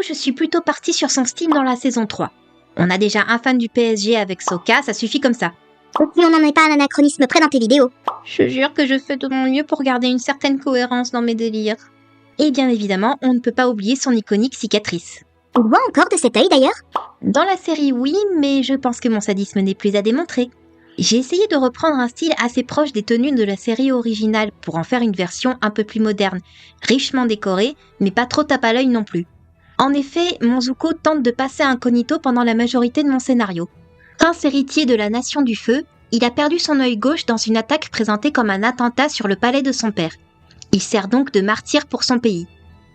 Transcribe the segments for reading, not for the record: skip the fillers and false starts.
je suis plutôt partie sur son style dans la saison 3. On a déjà un fan du PSG avec Sokka, ça suffit comme ça. Et puis on n'en est pas à un anachronisme près dans tes vidéos. Je jure que je fais de mon mieux pour garder une certaine cohérence dans mes délires. Et bien évidemment, on ne peut pas oublier son iconique cicatrice. On voit encore de cet œil d'ailleurs. Dans la série, oui, mais je pense que mon sadisme n'est plus à démontrer. J'ai essayé de reprendre un style assez proche des tenues de la série originale pour en faire une version un peu plus moderne, richement décorée, mais pas trop tape à l'œil non plus. En effet, mon Zuko tente de passer incognito pendant la majorité de mon scénario. Prince héritier de la Nation du Feu, il a perdu son œil gauche dans une attaque présentée comme un attentat sur le palais de son père. Il sert donc de martyr pour son pays.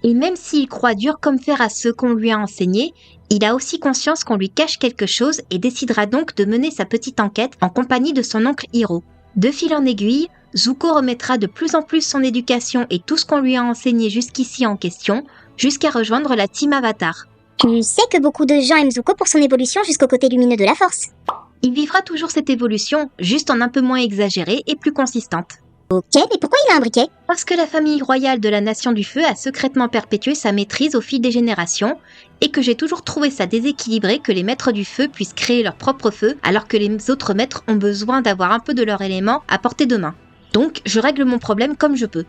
Et même s'il croit dur comme fer à ce qu'on lui a enseigné, il a aussi conscience qu'on lui cache quelque chose et décidera donc de mener sa petite enquête en compagnie de son oncle Hiro. De fil en aiguille, Zuko remettra de plus en plus son éducation et tout ce qu'on lui a enseigné jusqu'ici en question, jusqu'à rejoindre la Team Avatar. Tu sais que beaucoup de gens aiment Zuko pour son évolution jusqu'au côté lumineux de la force. Il vivra toujours cette évolution, juste en un peu moins exagérée et plus consistante. Ok, mais pourquoi il a un briquet? Parce que la famille royale de la Nation du Feu a secrètement perpétué sa maîtrise au fil des générations, et que j'ai toujours trouvé ça déséquilibré que les maîtres du feu puissent créer leur propre feu, alors que les autres maîtres ont besoin d'avoir un peu de leur élément à portée de main. Donc, je règle mon problème comme je peux.